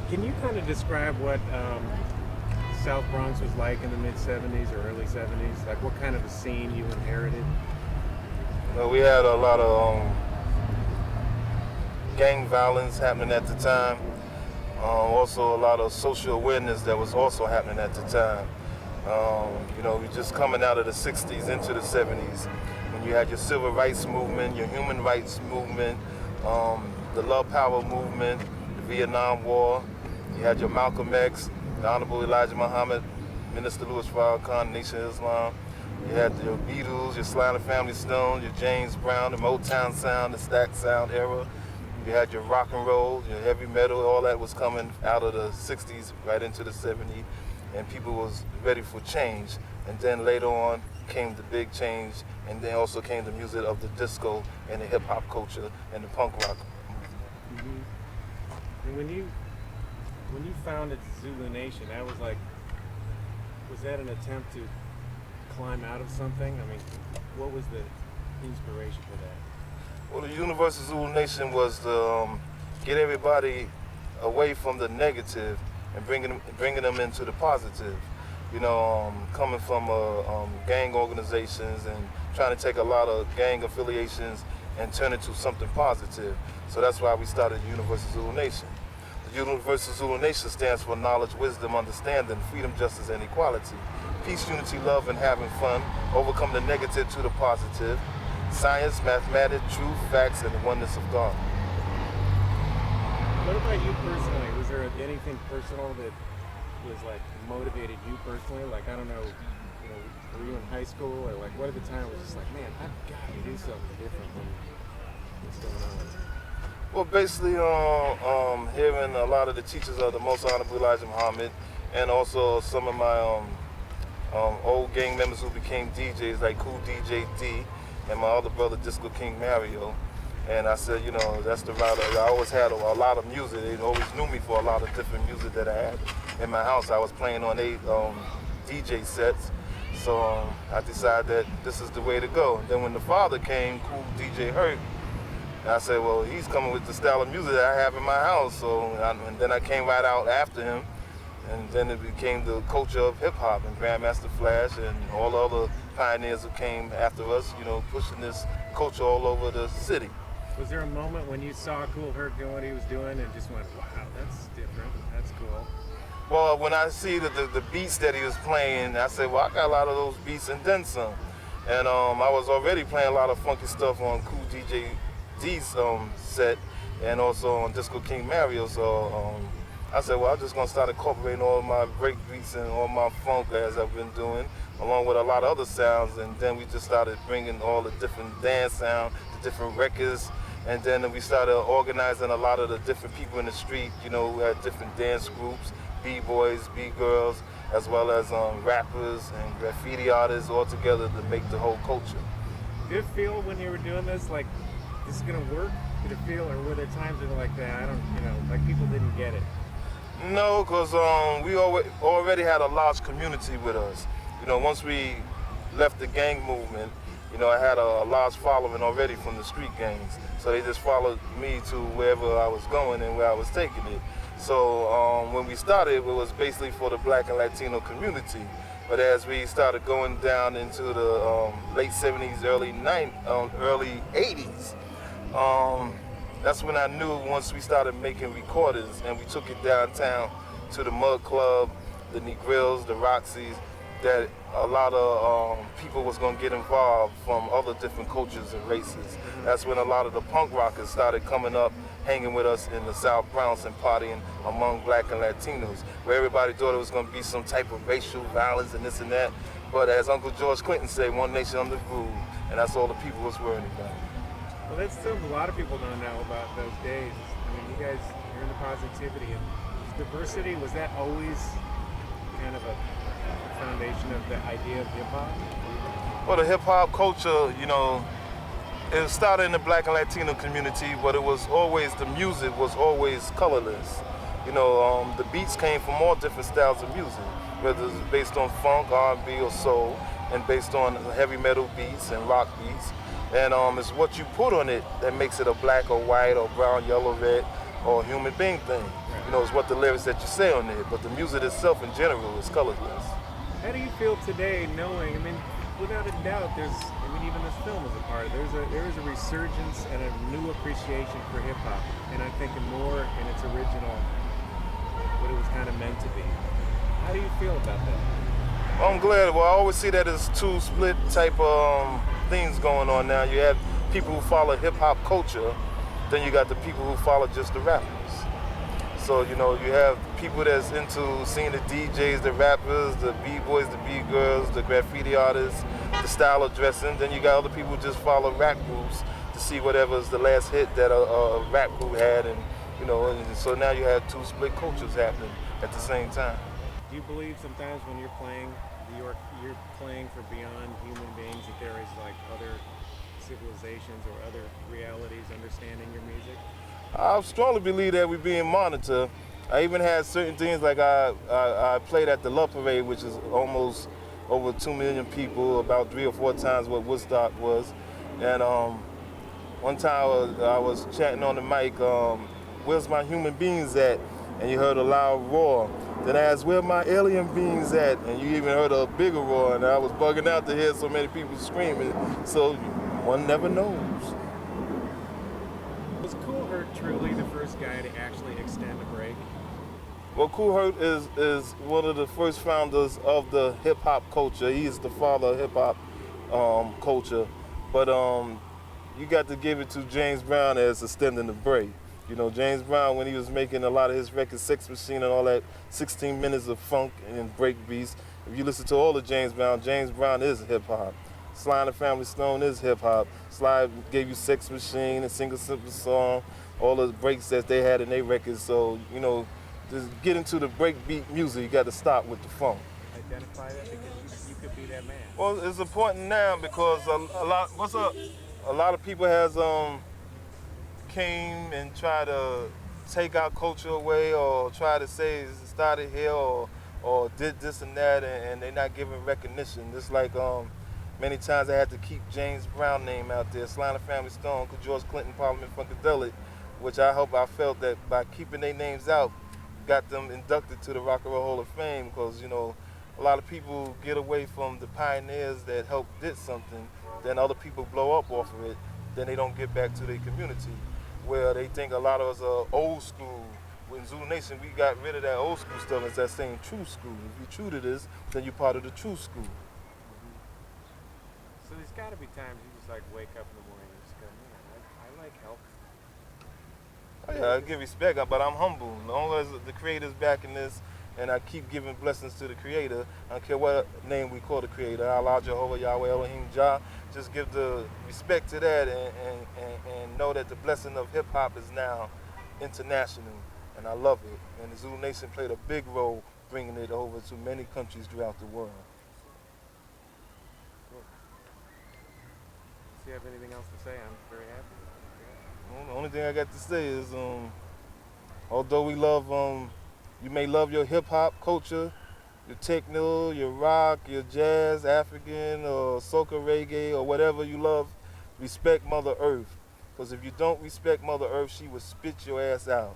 Can you kind of describe what South Bronx was like in the mid '70s or early '70s? Like what kind of a scene you inherited? We had a lot of gang violence happening at the time. Also, a lot of social awareness that was also happening at the time. We just coming out of the '60s into the '70s, when you had your civil rights movement, your human rights movement, the Love Power movement, the Vietnam War. You had your Malcolm X, the Honorable Elijah Muhammad, Minister Louis Farrakhan, Nation of Islam. You had your Beatles, your Sly and the Family Stone, your James Brown, the Motown sound, the Stack Sound era. You had your rock and roll, your heavy metal, all that was coming out of the '60s right into the '70s, and people was ready for change. And then later on came the big change, and then also came the music of the disco and the hip hop culture and the punk rock. Mm-hmm. And when you founded Zulu Nation, that was that an attempt to climb out of something? I mean, what was the inspiration for that? Well, the Universal Zulu Nation was to get everybody away from the negative and bringing them into the positive. Coming from gang organizations and trying to take a lot of gang affiliations and turn it to something positive. So that's why we started the Universal Zulu Nation. The Universal Zulu Nation stands for knowledge, wisdom, understanding, freedom, justice, and equality. Peace, unity, love, and having fun. Overcome the negative to the positive. Science, mathematics, truth, facts, and the oneness of God. What about you personally? Was there anything personal that was like motivated you personally? Like, I don't know, were you in high school or like what at the time was just like, man, I've got to do something different than what's going on? Well, basically, hearing a lot of the teachers of the Most Honorable Elijah Muhammad, and also some of my old gang members who became DJs, like Cool DJ D, and my other brother Disco King Mario. And I said, that's the route. I always had a lot of music. They always knew me for a lot of different music that I had in my house. I was playing on 8 DJ sets. So I decided that this is the way to go. And then when the father came, Cool DJ Hurt, I said, well, he's coming with the style of music that I have in my house. And then I came right out after him. And then it became the culture of hip-hop, and Grandmaster Flash and all the other pioneers who came after us, pushing this culture all over the city. Was there a moment when you saw Cool Herc doing what he was doing and just went, wow, that's different, that's cool? Well, when I see the beats that he was playing, I said, well, I got a lot of those beats and then some. And I was already playing a lot of funky stuff on Cool DJ D's set, and also on Disco King Mario. So I said, well, I'm just gonna start incorporating all my break beats and all my funk as I've been doing, along with a lot of other sounds. And then we just started bringing all the different dance sound, the different records. And then we started organizing a lot of the different people in the street. We had different dance groups, B-boys, B-girls, as well as rappers and graffiti artists all together to make the whole culture. Did it feel when you were doing this like this is gonna work? Did it feel, or were there times when like that? I don't, like people didn't get it? No, because we already had a large community with us. Once we left the gang movement, I had a large following already from the street gangs. So they just followed me to wherever I was going and where I was taking it. So when we started, it was basically for the Black and Latino community. But as we started going down into the late '70s, early '80s, that's when I knew, once we started making recordings and we took it downtown to the Mud Club, the Negrils, the Roxys, that a lot of people was going to get involved from other different cultures and races. That's when a lot of the punk rockers started coming up, hanging with us in the South Bronx and partying among Black and Latinos, where everybody thought it was going to be some type of racial violence and this and that. But as Uncle George Clinton said, one nation under groove, and that's all the people was worrying about. Well, that's still a lot of people don't know about those days. I mean, you guys, you're in the positivity and diversity. Was that always kind of a foundation of the idea of hip hop? Well, the hip hop culture, it started in the Black and Latino community, but it was always, the music was always colorless. The beats came from all different styles of music, whether it's based on funk, R&B, or soul, and based on heavy metal beats and rock beats. And it's what you put on it that makes it a black or white or brown, yellow, red. or a human being thing. You know, it's what the lyrics that you say on there, but the music itself in general is colorless. How do you feel today, knowing? I mean, without a doubt, even this film is a part of it. There is a resurgence and a new appreciation for hip hop, and I think more in its original, what it was kind of meant to be. How do you feel about that? Well, I'm glad. Well, I always see that as two split type things going on now. You have people who follow hip hop culture, then you got the people who follow just the rappers. So, you know, you have people that's into seeing the DJs, the rappers, the B-boys, the B-girls, the graffiti artists, the style of dressing. Then you got other people who just follow rap groups to see whatever's the last hit that a rap group had. And, you know, and so now you have two split cultures happening at the same time. Do you believe sometimes when you're playing, you're playing for beyond human beings, that there is like other civilizations or other realities understanding your music? I strongly believe that we're being monitored. I even had certain things like I played at the Love Parade, which is almost over 2 million people, about 3 or 4 times what Woodstock was. And one time I was chatting on the mic, where's my human beings at? And you heard a loud roar. Then I asked, where my alien beings at? And you even heard a bigger roar, and I was bugging out to hear so many people screaming. So one never knows. Was Kool Herc truly the first guy to actually extend a break? Well, Kool Herc is one of the first founders of the hip hop culture. He's the father of hip hop culture. But you got to give it to James Brown as extending the break. You know, James Brown, when he was making a lot of his records, Sex Machine and all that, 16 minutes of funk and break beats. If you listen to all of James Brown is hip hop. Sly and the Family Stone is hip hop. Sly gave you Sex Machine and Single Simple Song, all the breaks that they had in their records. So, you know, just get into the break beat music, you got to stop with the funk. Identify that because you could be that man. Well, it's important now because a lot of people has came and try to take our culture away or try to say it started here or did this and that, and they're not giving recognition. It's like many times I had to keep James Brown name out there, Sly and the Family Stone, Uncle George Clinton, Parliament Funkadelic, which I felt that by keeping their names out, got them inducted to the Rock and Roll Hall of Fame, because, you know, a lot of people get away from the pioneers that helped did something, then other people blow up off of it, then they don't get back to their community, where they think a lot of us are old school. In Zulu Nation, we got rid of that old school stuff. It's that same true school. If you're true to this, then you're part of the true school. So there's got to be times you just like wake up in the morning and just go, man, I like help. Oh yeah, I give respect, but I'm humble. As long as the Creator's backing this, and I keep giving blessings to the Creator, I don't care what name we call the Creator, Allah, Jehovah, Yahweh, Elohim, Jah, just give the respect to that and know that the blessing of hip-hop is now international, and I love it. And the Zulu Nation played a big role bringing it over to many countries throughout the world. Cool. Do you have anything else to say? I'm very happy. Well, the only thing I got to say is, although we love, you may love your hip-hop culture, your techno, your rock, your jazz, African, or soca reggae, or whatever you love, respect Mother Earth. Because if you don't respect Mother Earth, she will spit your ass out.